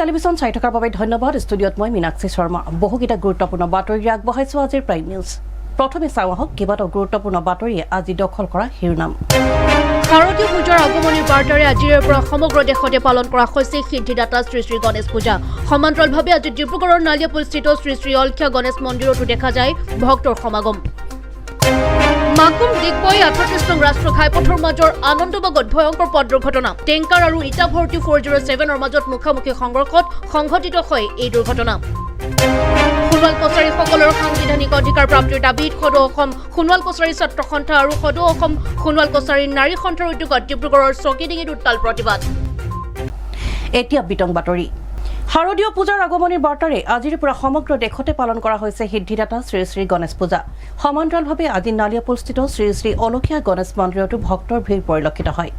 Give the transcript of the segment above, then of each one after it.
Television চাই থকাৰ বাবে ধন্যবাদ। ষ্টুডিঅ'ত মই মীনাক্ষী শৰ্মা। বহুকেইটা গুৰুত্বপূৰ্ণ বাতৰি আগবঢ়াইছোঁ আজিৰ প্ৰাইম নিউজ। প্ৰথমে চাওঁ আহক কেইবাটাও গুৰুত্বপূৰ্ণ বাতৰিয়ে আজি দখল কৰা শিৰোনাম। শাৰদীয় পূজাৰ আগমনিৰ বাৰ্তাৰে আজিৰে পৰা সমগ্ৰ দেশতে পালন কৰা হৈছে সিদ্ধিদাতা শ্ৰী শ্ৰী গণেশ পূজা। সমান্তৰালভাৱে আজি ডিব্ৰুগড়ৰ নালিয়াপুলস্থিত শ্ৰী শ্ৰী অলখীয়া গণেশ মন্দিৰতো দেখা যায় ভক্তৰ সমাগম। মাকুম ডিগবৈ 38 নং ৰাষ্ট্ৰীয় ঘাইপথৰ মাজৰ আনন্দবাগত ভয়ংকৰ পথ দুৰ্ঘটনা। টেংকাৰ আৰু ইটা ভৰ্তি 407ৰ মাজত মুখামুখি সংঘৰ্ষত সংঘটিত হয় এই দুৰ্ঘটনা। সোণোৱাল কছাৰীসকলৰ সাংবিধানিক অধিকাৰ প্ৰাপ্তিৰ দাবীত সদৌ অসম সোণোৱাল কছাৰী ছাত্ৰ সন্থা আৰু সদৌ অসম সোণোৱাল কছাৰী নাৰী সন্থাৰ উদ্যোগত ডিব্ৰুগড়ৰ চকীডিঙিত উত্তাল প্ৰতিবাদ। এতিয়া বিতং বাতৰি। শাৰদীয় পূজাৰ আগমনিৰ বাৰ্তাৰে আজিৰ পৰা সমগ্ৰ দেশতে পালন কৰা হৈছে সিদ্ধিদাতা শ্ৰী শ্ৰী গণেশ পূজা। সমান্তৰালভাৱে আজি নালিয়াপুলস্থিত শ্ৰী শ্ৰী অলখীয়া গণেশ মন্দিৰতো ভক্তৰ ভিৰ পৰিলক্ষিত হয়।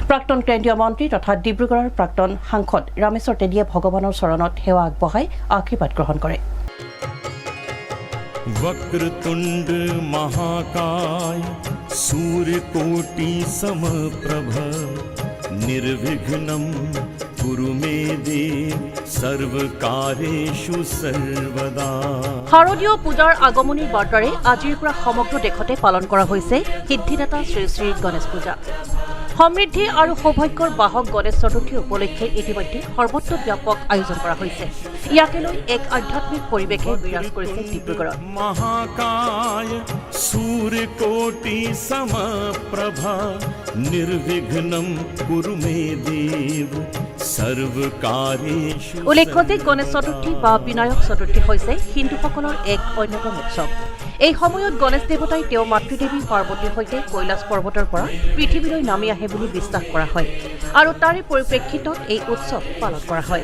প্ৰাক্তন কেন্দ্ৰীয় মন্ত্ৰী তথা ডিব্ৰুগড়ৰ প্ৰাক্তন সাংসদ ৰামেশ্বৰ তেলীয়ে ভগৱানৰ চৰণত সেৱা আগবঢ়াই আশীৰ্বাদ গ্ৰহণ কৰে। वक्रतुंड महाकाय सूर्यकोटि समप्रभ निर्विघ्नं कुरु मे देव सर्वकारेषु सर्वदा। শাৰদীয় পূজাৰ আগমনিৰ বাৰ্তাৰে আজিৰ পৰা সমগ্ৰ দেশতে পালন কৰা হৈছে সিদ্ধিদাতা শ্ৰী শ্ৰী গণেশ পূজা। সমৃদ্ধি আৰু সৌভাগ্যৰ বাহক গণেশ চতুৰ্থী উপলক্ষে ইতিমধ্যে সৰ্বত্ৰ ব্যাপক আয়োজন কৰা হৈছে। ইয়াকে লৈ এক আধ্যাত্মিক পৰিৱেশে বিৰাজ কৰিছে ডিব্ৰুগড়ত। महाकाय सूर्यकोटि समप्रभा निर्विघ्नं कुरु मे देव सर्वकारेषु। উল্লেখ্য যে গণেশ চতুৰ্থী বা বিনায়ক চতুৰ্থী হৈছে হিন্দুসকলৰ এক অন্যতম উৎসৱ। এই সময়ত গণেশ দেৱতাই তেওঁ মাতৃদেৱী পাৰ্বতীৰ সৈতে কৈলাশ পৰ্বতৰ পৰা পৃথিৱীলৈ নামি আহে বুলি বিশ্বাস কৰা হয় আৰু তাৰে পৰিপ্ৰেক্ষিতত এই উৎসৱ পালন কৰা হয়।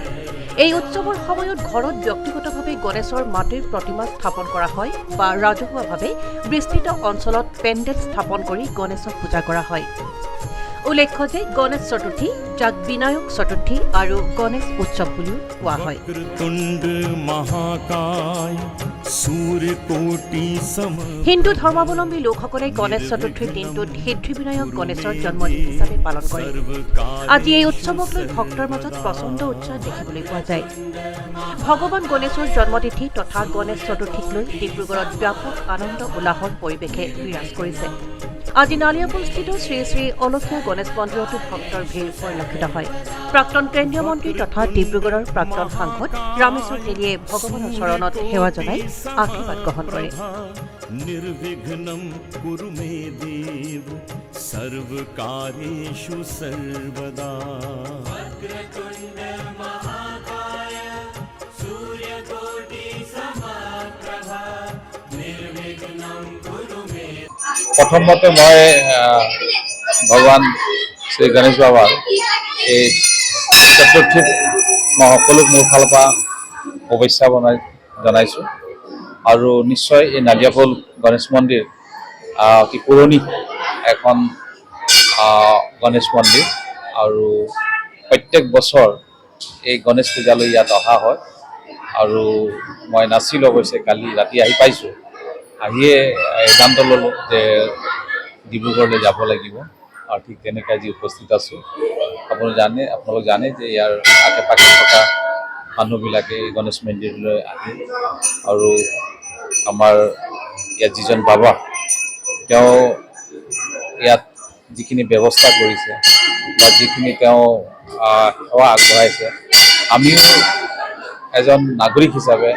এই উৎসৱৰ সময়ত ঘৰত ব্যক্তিগতভাৱে গণেশৰ মাটিৰ প্ৰতিমা স্থাপন কৰা হয় বা ৰাজহুৱাভাৱে বিস্তৃত অঞ্চলত পেণ্ডেল স্থাপন কৰি গণেশক পূজা কৰা হয়। উল্লেখ্য যে গণেশ চতুৰ্থী যাক বিনায়ক চতুৰ্থী আৰু গণেশ উৎসৱ বুলিও কোৱা হয়। হিন্দু ধৰ্মাৱলম্বী লোকসকলে গণেশ চতুৰ্থীৰ দিনটোত সিদ্ধিবিনায়ক গণেশৰ জন্মদিন হিচাপে পালন কৰে। আজি এই উৎসৱক লৈ ভক্তৰ মাজত প্ৰচণ্ড উৎসাহ দেখিবলৈ পোৱা যায়। ভগৱান গণেশৰ জন্মতিথি তথা গণেশ চতুৰ্থীক লৈ ডিব্ৰুগড়ত ব্যাপক আনন্দ উল্লাহৰ পৰিৱেশে বিৰাজ কৰিছে। আজি নালিয়াপুলস্থিত শ্ৰী শ্ৰী অলখীয়া গণেশ মন্দিৰতো ভক্তৰ ভিৰ পৰিলক্ষিত হয়। প্ৰাক্তন কেন্দ্ৰীয় মন্ত্ৰী তথা ডিব্ৰুগড়ৰ প্ৰাক্তন সাংসদ ৰামেশ্বৰ তেলীয়ে ভগৱানৰ চৰণত সেৱা জনাই আশীৰ্বাদ গ্ৰহণ কৰে। निर्विघ्नं कुरु मे देव सर्वकारेषु सर्वदा। वक्रतुंड महाकाय सूर्यकोटि समप्रभा निर्विघ्नं कुरु मे। প্ৰথমতে মই ভগৱান শ্ৰী গণেশ বাবাৰ এই চতুৰ্থীত মই সকলোক মোৰ ফালৰ পৰা শুভেচ্ছা জনাইছোঁ আৰু নিশ্চয় এই নালিয়াপুল গণেশ মন্দিৰ অতি পুৰণি এখন গণেশ মন্দিৰ আৰু প্ৰত্যেক বছৰ এই গণেশ পূজালৈ ইয়াত অহা হয় আৰু মই নাছিলোঁ অৱশ্যে কালি ৰাতি আহি পাইছোঁ। আহিয়ে সিদ্ধান্ত ল'লোঁ যে ডিব্ৰুগড়লৈ যাব লাগিব আৰু ঠিক তেনেকৈ আজি উপস্থিত আছোঁ। আপোনালোক জানে যে ইয়াৰ আশে পাশে থকা মানুহবিলাকে গণেশ মন্দিৰলৈ আহে আৰু আমাৰ ইয়াত যিজন বাবা তেওঁ ইয়াত যিখিনি ব্যৱস্থা কৰিছে বা যিখিনি তেওঁ সেৱা আগবঢ়াইছে, আমিও এজন নাগৰিক হিচাপে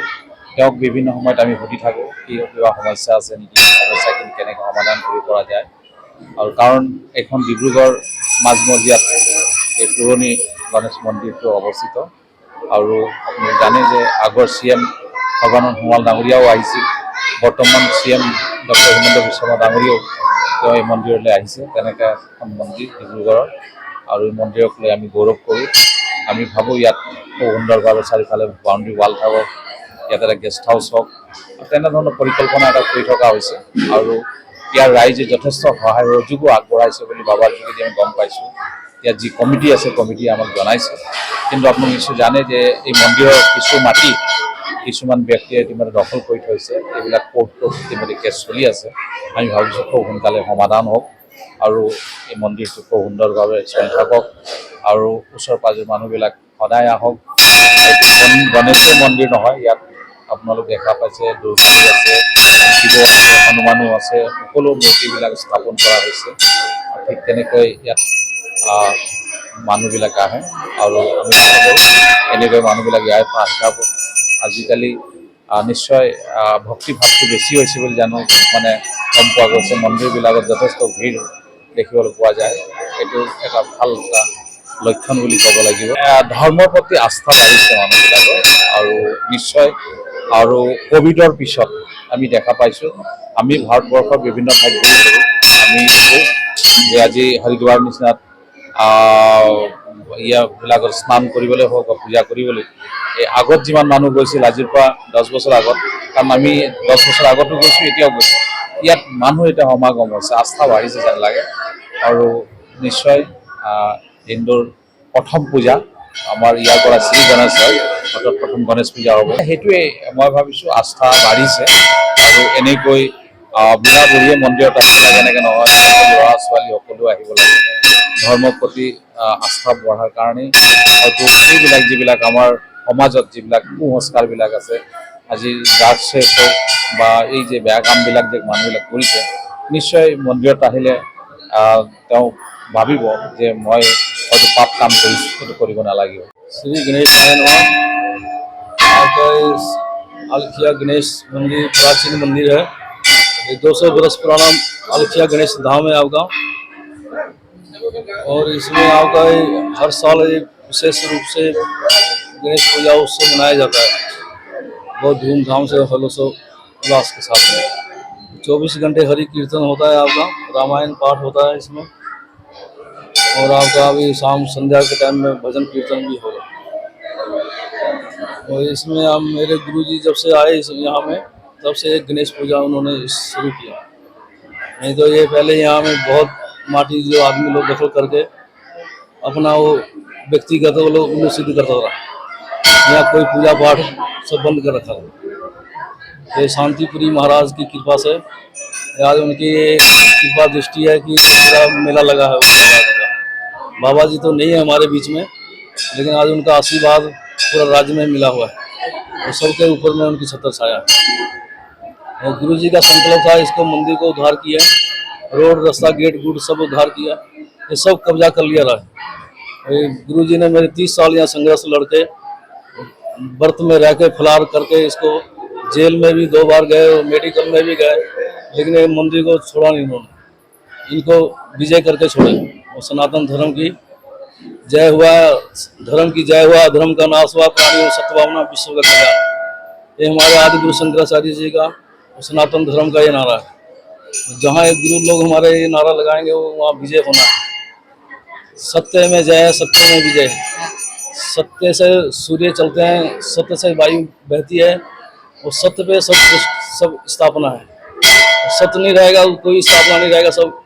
তেওঁক বিভিন্ন সময়ত আমি সুধি থাকোঁ কি কিবা সমস্যা আছে নেকি, সমস্যাখিনি কেনেকৈ সমাধান কৰিব পৰা যায়। আৰু কাৰণ এইখন ডিব্ৰুগড় মাজমজিয়াত এই পুৰণি গণেশ মন্দিৰটো অৱস্থিত আৰু আপুনি জানে যে আগৰ CM সৰ্বানন্দ সোণোৱাল ডাঙৰীয়াও আহিছিল, বৰ্তমান CM ডক্টৰ হিমন্ত বিশ্ব শৰ্মা ডাঙৰীয়াও তেওঁ এই মন্দিৰলৈ আহিছে। তেনেকৈ এখন মন্দিৰ ডিব্ৰুগড়ৰ আৰু এই মন্দিৰক লৈ আমি গৌৰৱ কৰোঁ। আমি ভাবোঁ ইয়াত খুব সুন্দৰভাৱে চাৰিওফালে বাউণ্ডেৰী ৱাল থাকক, ইয়াত এটা গেষ্ট হাউচ হওক, তেনেধৰণৰ পৰিকল্পনা এটা কৰি থকা হৈছে আৰু ইয়াৰ ৰাইজে যথেষ্ট সহায় সহযোগো আগবঢ়াইছে বুলি বাবাৰ যোগেদি আমি গম পাইছোঁ। ইয়াত যি কমিটি আছে কমিটিয়ে আমাক জনাইছে, কিন্তু আপুনি নিশ্চয় জানে যে এই মন্দিৰৰ কিছু মাটি কিছুমান ব্যক্তিয়ে ইতিমধ্যে দখল কৰি থৈছে। এইবিলাক কোৰ্টত ইতিমধ্যে কেছ চলি আছে। আমি ভাবিছোঁ খুব সোনকালে সমাধান হওক আৰু এই মন্দিৰটো খুব সুন্দৰভাৱে চলি থাকক আৰু ওচৰ পাজৰ মানুহবিলাক সদায় আহক, এইটো গণেশৰ মন্দিৰ নহয়, ইয়াত আপোনালোক দেখা পাইছে দুৰ্গা আছে, শিৱ আছে, হনুমানো আছে, সকলো মূৰ্তিবিলাক স্থাপন কৰা হৈছে। ঠিক তেনেকৈ ইয়াত মানুহবিলাক আহে আৰু আমি আশা কৰোঁ এনেকৈ মানুহবিলাক ইয়াৰ পৰা আশা আজিকালি নিশ্চয় ভক্তিভাৱটো বেছি হৈছে বুলি জানো, মানে গম পোৱা গৈছে। মন্দিৰবিলাকত যথেষ্ট ভিৰ দেখিবলৈ পোৱা যায়, এইটো এটা ভাল এটা লক্ষণ বুলি ক'ব লাগিব। ধৰ্মৰ প্ৰতি আস্থা বাঢ়িছে মানুহবিলাকৰ আৰু নিশ্চয় আৰু কোভিডৰ পিছত আমি দেখা পাইছোঁ, আমি ভাৰতবৰ্ষৰ বিভিন্ন ঠাইত ঘূৰি ফুৰোঁ, আমি দেখোঁ যে আজি হৰিদ্বাৰ নিচিনাত ইয়াবিলাকত স্নান কৰিবলৈ হওক বা পূজা কৰিবলৈ এই আগত যিমান মানুহ গৈছিল আজিৰ পৰা 10 বছৰ আগত, কাৰণ আমি 10 বছৰ আগতো গৈছোঁ, এতিয়াও গৈছোঁ, ইয়াত মানুহ এতিয়া সমাগম হৈছে, আস্থা বাঢ়িছে যেন লাগে। আৰু নিশ্চয় হিন্দুৰ প্ৰথম পূজা আমাৰ ইয়াৰ পৰা শ্ৰী গণেশ হয়, অৰ্থাৎ প্ৰথম গণেশ পূজা হ'ব। সেইটোৱে মই ভাবিছোঁ আস্থা বাঢ়িছে আৰু এনেকৈ বুঢ়া বুঢ়ীয়ে মন্দিৰত আহিব লাগে এনেকৈ নহয়, ল'ৰা ছোৱালী সকলো আহিব লাগে। ধৰ্মৰ প্ৰতি আস্থা বঢ়াৰ কাৰণেই হয়তো এইবিলাক যিবিলাক আমাৰ সমাজত যিবিলাক কুসংস্কাৰবিলাক আছে, আজি ড্ৰাগছ হওক বা এই যে বেয়া কামবিলাক যে মানুহবিলাক কৰিছে, নিশ্চয় মন্দিৰত আহিলে তেওঁ ভাবিব যে মই হয়তো পাপ কাম কৰিছোঁ, সেইটো কৰিব নালাগিব। श्री गणेश नमः। आपका इस अलखिया गणेश मंदिर प्राचीन मंदिर है, ये 200 वर्ष पुराना अलखिया गणेश धाम है आपका, और इसमें आपका हर साल एक विशेष रूप से गणेश पूजा उत्सव मनाया जाता है, बहुत धूमधाम से हर्षोल्लास उल्लास के साथ में। 24 घंटे हरि कीर्तन होता है आपका, रामायण पाठ होता है इसमें, और आपका अभी शाम संध्या के टाइम में भजन कीर्तन भी होगा। और इसमें हम मेरे गुरुजी जब से आए यहाँ में, तब से एक गणेश पूजा उन्होंने शुरू किया, नहीं तो ये पहले यहाँ में बहुत माटी जो आदमी लोग दखल करके अपना वो व्यक्तिगत वो लोग उन्हें सिद्ध करता रहा, यहाँ कोई पूजा पाठ सब बंद कर रखा था। ये शांतिपुरी महाराज की कृपा से आज उनकी कृपा दृष्टि है कि पूरा मेला लगा है बाबा जी तो नहीं है हमारे बीच में, लेकिन आज उनका आशीर्वाद पूरा राज्य में मिला हुआ है और सबके ऊपर में उनकी छत्र छाया है। गुरु जी का संकल्प था इसको मंदिर को उद्धार किया, रोड रास्ता गेट गुट सब उद्धार किया, ये सब कब्जा कर लिया रहा है। गुरु जी ने मेरे 30 साल यहाँ संघर्ष लड़के व्रत में रह के फलार करके इसको जेल में भी 2 बार गए और मेडिकल में भी गए, लेकिन ये मंदिर को छोड़ा नहीं उन्होंने, इनको विजय करके छोड़े। और सनातन धर्म की जय हुआ, धर्म की जय हुआ, धर्म का नाश हुआ, प्राणी और सत्भावना विश्व का कल्याण, ये हमारे आदि गुरु शंकराचार्य जी का और सनातन धर्म का ये नारा है। जहाँ एक गुरु लोग हमारे ये नारा लगाएंगे वो वहाँ विजय होना है। सत्य में जय है, सत्य में विजय है। सत्य से सूर्य चलते हैं, सत्य से वायु बहती है, और सत्य पे सब स्थापना है। सत्य नहीं रहेगा कोई स्थापना नहीं रहेगा, सब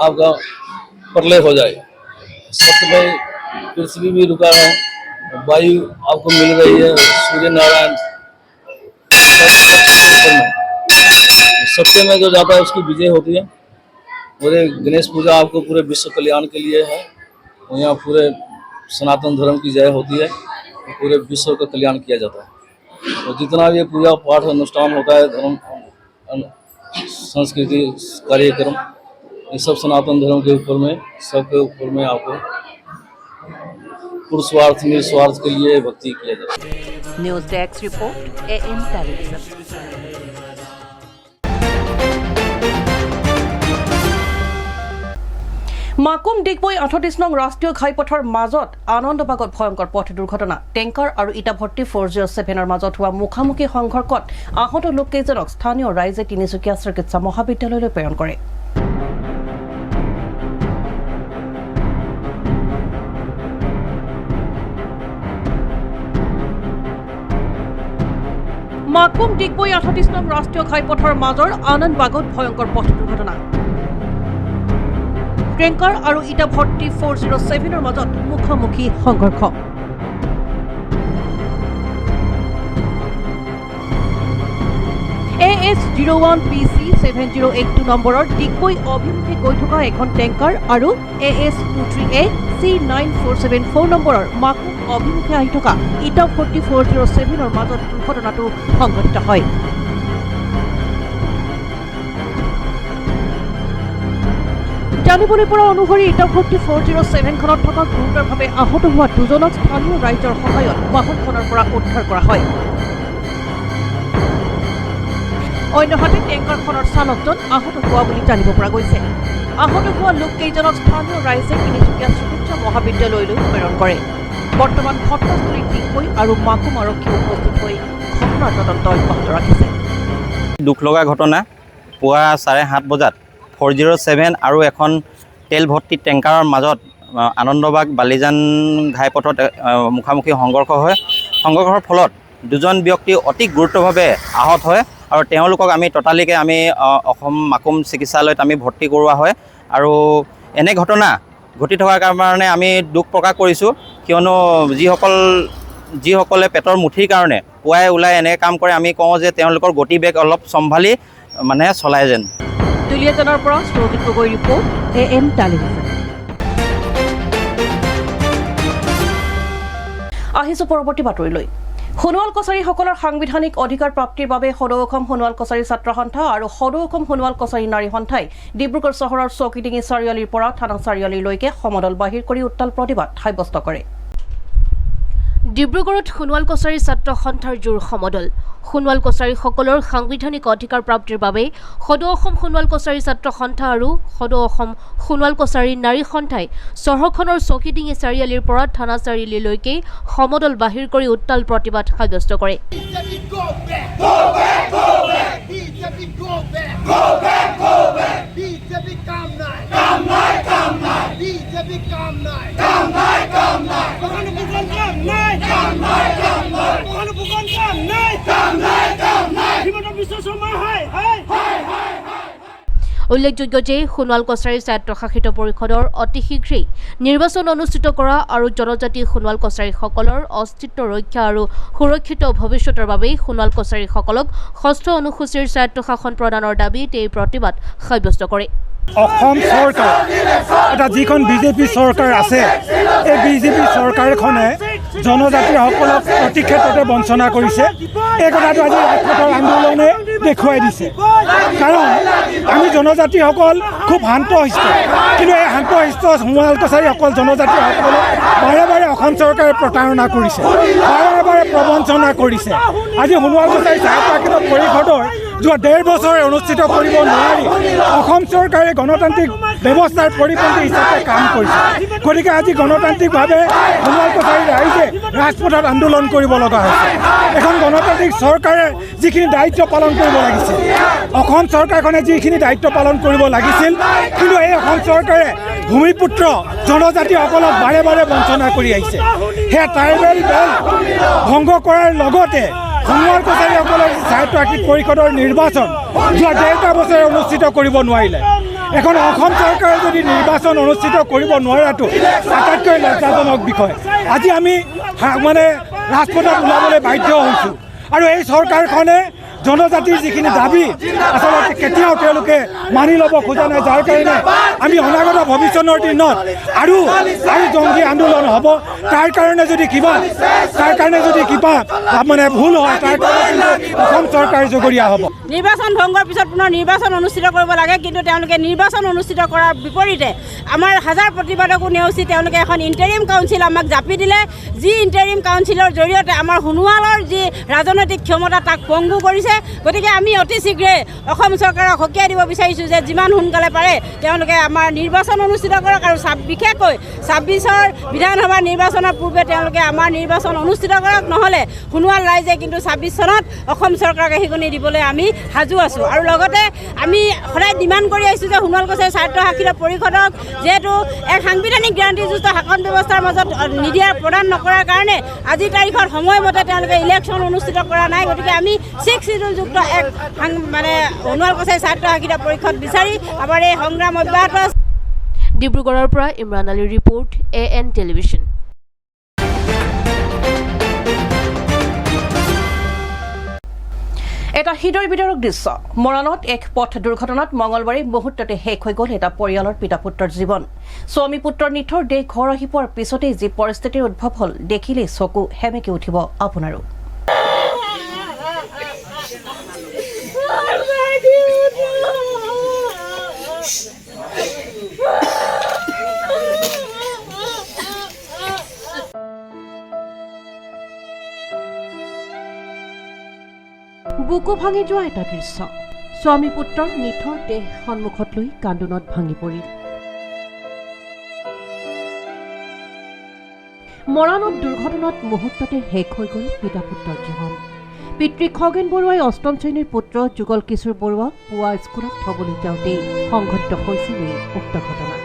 आपका प्रलय हो जाएगा। सत्य पे पृथ्वी भी रुका है, वायु आपको मिल रही है, सूर्य नारायण सत्य में जो जाता है उसकी विजय होती है। और ये गणेश पूजा आपको पूरे विश्व कल्याण के लिए है, और यहाँ पूरे सनातन धर्म की जय होती है, पूरे विश्व का कल्याण किया जाता है। और जितना भी पूजा पाठ अनुष्ठान होता है, धर्म संस्कृति कार्यक्रम, ये सब सनातन धर्म के ऊपर में सबके ऊपर में आपको पुरुषार्थ निस्वार्थ के लिए भक्ति किया जाता है। News desk report AM television. Makum Digboi 38 নং ৰাষ্ট্ৰীয় ঘাইপথৰ মাজত আনন্দবাগত ভয়ংকৰ পথ দুৰ্ঘটনা। টেংকাৰ আৰু ইটা ভৰ্তি 407ৰ মাজত হোৱা মুখামুখি সংঘৰ্ষত আহত লোককেইজনক স্থানীয় ৰাইজে তিনিচুকীয়া চিকিৎসা মহাবিদ্যালয়লৈ প্ৰেৰণ কৰে। মাকুম ডিগবৈ 38 নং ৰাষ্ট্ৰীয় ঘাইপথৰ মাজৰ আনন্দবাগত ভয়ংকৰ পথ দুৰ্ঘটনা। ট্ৰেংকাৰ আৰু ইটা ভৰ্তি 407ৰ মাজত মুখামুখি সংঘৰ্ষ। AS01PC 7082 নম্বৰৰ ডিগবৈ অভিমুখে গৈ থকা এখন টেংকাৰ আৰু AS23A C9474 নম্বৰৰ মাকুম অভিমুখে আহি থকা ইটা 4407ৰ মাজত দুৰ্ঘটনাটো সংঘটিত হয়। জানিবলৈ পৰা অনুসৰি ইটা 4407খনত থকা গুৰুতৰভাৱে আহত হোৱা দুজনক স্থানীয় ৰাইজৰ সহায়ত বাহনখনৰ পৰা উদ্ধাৰ কৰা হয়। অন্যহাতে টেংকাৰখনৰ চালকজন আহত হোৱা বুলি জানিব পৰা গৈছে। আহত হোৱা লোককেইজনক স্থানীয় ৰাইজে তিনিচুকীয়া চিকিৎসা মহাবিদ্যালয়লৈ প্ৰেৰণ কৰে। বৰ্তমান ঘটনাস্থলীত ডিগবৈ আৰু মাকুম আৰক্ষী উপস্থিত হৈ ঘটনাৰ তদন্ত অব্যাহত ৰাখিছে। দুখ লগা ঘটনা পুৱা 7:30 বজাত 407 আৰু এখন তেল ভৰ্তি টেংকাৰৰ মাজত আনন্দবাগ বালিজান ঘাইপথত মুখামুখি সংঘৰ্ষ হয়। সংঘৰ্ষৰ ফলত দুজন ব্যক্তি অতি গুৰুতৰভাৱে আহত হয় আৰু তেওঁলোকক আমি ততালিকে অসম মাকুম চিকিৎসালয়ত আমি ভৰ্তি কৰোৱা হয়। আৰু এনে ঘটনা ঘটি থকাৰ কাৰণে আমি দুখ প্ৰকাশ কৰিছোঁ, কিয়নো যিসকলে পেটৰ মুঠিৰ কাৰণে পুৱাই ওলাই এনে কাম কৰে, আমি কওঁ যে তেওঁলোকৰ গতিবেগ অলপ চম্ভালি চলাই যেন। দুলীয়াজানৰ পৰা সৌজিত গগৈ ৰিপৰ্ট AM টেলিভিজন। আহিছোঁ পৰৱৰ্তী বাতৰিলৈ। সোণোৱাল কছাৰীসকলৰ সাংবিধানিক অধিকাৰ প্ৰাপ্তিৰ বাবে সদৌ অসম সোণোৱাল কছাৰী ছাত্ৰ সন্থা আৰু সদৌ অসম সোণোৱাল কছাৰী নাৰী সন্থাই ডিব্ৰুগড় চহৰৰ চৌকিডিঙি চাৰিআলিৰ পৰা থানা চাৰিআলিলৈকে সমদল বাহিৰ কৰি উত্তাল প্ৰতিবাদ সাব্যস্ত কৰে। ডিব্ৰুগড়ত সোণোৱাল কছাৰী ছাত্ৰ সন্থাৰ জোৰ সমদল। সোণোৱাল কছাৰীসকলৰ সাংবিধানিক অধিকাৰ প্ৰাপ্তিৰ বাবে সদৌ অসম সোণোৱাল কছাৰী ছাত্ৰ সন্থা আৰু সদৌ অসম সোণোৱাল কছাৰী নাৰী সন্থাই চহৰখনৰ চৌকিডিঙি চাৰিআলিৰ পৰা থানা চাৰিআলিলৈকে সমদল বাহিৰ কৰি উত্তাল প্ৰতিবাদ সাব্যস্ত কৰে। উল্লেখযোগ্য যে সোণোৱাল কছাৰী স্বায়ত্তশাসিত পৰিষদৰ অতি শীঘ্ৰেই নিৰ্বাচন অনুষ্ঠিত কৰা আৰু জনজাতি সোণোৱাল কছাৰীসকলৰ অস্তিত্ব ৰক্ষা আৰু সুৰক্ষিত ভৱিষ্যতৰ বাবে সোণোৱাল কছাৰীসকলক 6ষ্ঠ অনুসূচীৰ স্বায়ত্তশাসন প্ৰদানৰ দাবীত এই প্ৰতিবাদ সাব্যস্ত কৰে। অসম চৰকাৰ এটা যিখন বিজেপি চৰকাৰ আছে, এই বিজেপি চৰকাৰখনে জনজাতিসকলক প্ৰতি ক্ষেত্ৰতে বঞ্চনা কৰিছে। এই কথাটো আজি ৰাজপথৰ আন্দোলনে দেখুৱাই দিছে। কাৰণ আমি জনজাতিসকল খুব শান্তশিষ্ট, কিন্তু এই শান্তশিষ্ট সোণোৱাল কছাৰীসকল জনজাতিসকলক বাৰে বাৰে অসম চৰকাৰে প্ৰতাৰণা কৰিছে, বাৰে বাৰে প্ৰবঞ্চনা কৰিছে। আজি সোণোৱাল কছাৰী স্বায়ত্তশাসিত পৰিষদৰ যোৱা 1.5 বছৰ অনুষ্ঠিত কৰিব নোৱাৰি অসম চৰকাৰে গণতান্ত্ৰিক ব্যৱস্থাৰ পৰিপন্থী হিচাপে কাম কৰিছে। গতিকে আজি গণতান্ত্ৰিকভাৱে সোণোৱাল কছাৰী ৰাইজে ৰাজপথত আন্দোলন কৰিব লগা হৈছে। এখন গণতান্ত্ৰিক চৰকাৰে যিখিনি দায়িত্ব পালন কৰিব লাগিছিল, অসম চৰকাৰখনে যিখিনি দায়িত্ব পালন কৰিব লাগিছিল, কিন্তু এই অসম চৰকাৰে ভূমিপুত্ৰ জনজাতিসকলক বাৰে বাৰে বঞ্চনা কৰি আহিছে। সেয়া ট্ৰাইবেল বেল্ট ভংগ কৰাৰ লগতে সোণোৱাল কছাৰীসকলৰ স্বায়ত্তশাসিত পৰিষদৰ নিৰ্বাচন যোৱা 1.5 বছৰে অনুষ্ঠিত কৰিব নোৱাৰিলে। এখন অসম চৰকাৰে যদি নিৰ্বাচন অনুষ্ঠিত কৰিব নোৱাৰাটো আটাইতকৈ লজ্জাজনক বিষয়। আজি আমি ৰাজপথত ওলাবলৈ বাধ্য হৈছোঁ আৰু এই চৰকাৰখনে জনজাতিৰ যিখিনি দাবী আচলতে কেতিয়াও তেওঁলোকে মানি ল'ব খোজা নাই, যাৰ কাৰণে আমি অনাগত ভৱিষ্যতৰ দিনত আৰু জংগী আন্দোলন হ'ব। তাৰ কাৰণে যদি কিবা ভুল হয়, তাৰ কাৰণে অসম চৰকাৰ জগৰীয়া হ'ব। নিৰ্বাচন ভংগৰ পিছত পুনৰ নিৰ্বাচন অনুষ্ঠিত কৰিব লাগে, কিন্তু তেওঁলোকে নিৰ্বাচন অনুষ্ঠিত কৰাৰ বিপৰীতে আমাৰ হাজাৰ প্ৰতিবাদকো নেওচি তেওঁলোকে এখন ইণ্টাৰিম কাউন্সিল আমাক জাপি দিলে। যি ইণ্টাৰিম কাউন্সিলৰ জৰিয়তে আমাৰ সোণোৱালৰ যি ৰাজনৈতিক ক্ষমতা তাক পংগু কৰিছে। গতিকে আমি অতি শীঘ্ৰে অসম চৰকাৰক সকীয়াই দিব বিচাৰিছোঁ যে যিমান সোনকালে পাৰে তেওঁলোকে আমাৰ নিৰ্বাচন অনুষ্ঠিত কৰক আৰু বিশেষকৈ 26ৰ বিধানসভা নিৰ্বাচনৰ পূৰ্বে তেওঁলোকে আমাৰ নিৰ্বাচন অনুষ্ঠিত কৰক। নহ'লে সোণোৱাল ৰাইজে কিন্তু 26 চনত অসম চৰকাৰক এশিকনি দিবলৈ আমি সাজু আছোঁ। আৰু লগতে আমি সদায় ডিমাণ্ড কৰি আহিছোঁ যে সোণোৱাল কছাৰী স্বায়ত্তশাসিত পৰিষদক যিহেতু এক সাংবিধানিক গ্যাৰাণ্টিযুক্ত শাসন ব্যৱস্থাৰ মাজত নিদিয়াৰ প্ৰদান নকৰাৰ কাৰণে আজিৰ তাৰিখত সময়মতে তেওঁলোকে ইলেকশ্যন অনুষ্ঠিত কৰা নাই। গতিকে আমি 6 শিডিউলযুক্ত এক সোণোৱাল কছাৰী স্বায়ত্তশাসিত পৰিষদ বিচাৰি আমাৰ এই সংগ্ৰাম অব্যাহত আছে। ডিব্ৰুগড়ৰ পৰা ইমৰান আলীৰ ৰিপৰ্ট AN টেলিভিজন। এটা হৃদয় বিদাৰক দৃশ্য মৰাণত এক পথ দুৰ্ঘটনাত মঙলবাৰে মুহূৰ্ততে শেষ হৈ গ'ল এটা পৰিয়ালৰ পিতা পুত্ৰৰ জীৱন স্বামী পুত্ৰৰ নিথৰ দেহ ঘৰ আহি পোৱাৰ পিছতেই যি পৰিস্থিতিৰ উদ্ভৱ হ'ল দেখিলেই চকু হেমেকি উঠিব আপোনাৰো বুকু ভাঙি যোৱা এটা দৃশ্য স্বামী পুত্ৰৰ নিথৰ দেহ সন্মুখত লৈ কান্দোনত ভাঙি পৰিল মৰাণত দুৰ্ঘটনাত মুহূৰ্ততে শেষ হৈ গ'ল পিতা পুত্ৰৰ জীৱন পিতৃ খগেন বৰুৱাই ৮ম শ্ৰেণীৰ পুত্ৰ যুগল কিশোৰ বৰুৱাক পুৱা স্কুলত থবলৈ যাওঁতেই সংঘটিত হৈছিল এই উক্ত ঘটনা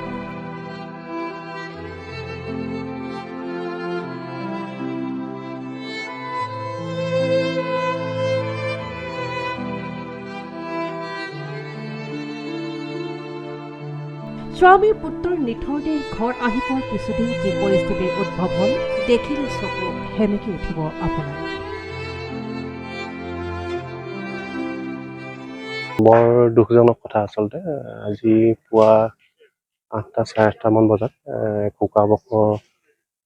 স্বামী পুত্ৰৰ নিথৰ দেহ ঘৰ আহি পোৱাৰ পিছতেই যি পৰিস্থিতিৰ উদ্ভৱ হ'ল দেখিলে চকু হেমেকি উঠিব আপোনাৰ বৰ দুখজনক কথা আচলতে আজি পুৱা ৮টা চাৰে ৮টামান বজাত কুকাবক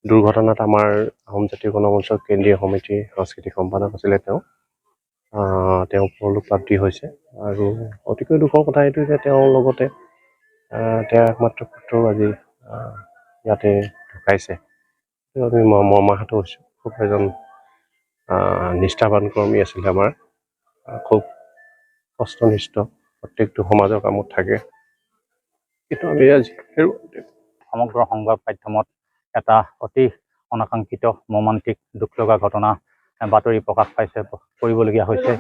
দুৰ্ঘটনাত আমাৰ আহোম জাতীয় গণমঞ্চৰ কেন্দ্ৰীয় সমিতিৰ সাংস্কৃতিক সম্পাদক আছিলে তেওঁ পৰলোকপ্ৰাপ্তি হৈছে আৰু অতিকৈ দুখৰ কথা এইটো যে তেওঁৰ লগতে তেওঁৰ একমাত্ৰ পুত্ৰও আজি ইয়াতে ঢুকাইছে আমি মৰ্মাহত হৈছোঁ খুব এজন নিষ্ঠাবান কৰ্মী আছিলে আমাৰ খুব কষ্টনিষ্ঠ প্ৰত্যেকটো সমাজৰ কামত থাকে কিন্তু আমি আজি সমগ্ৰ সংবাদ মাধ্যমত এটা অতি অনাকাংক্ষিত মৰ্মান্তিক দুখ লগা ঘটনা বাতৰি প্ৰকাশ পাইছে কৰিবলগীয়া হৈছে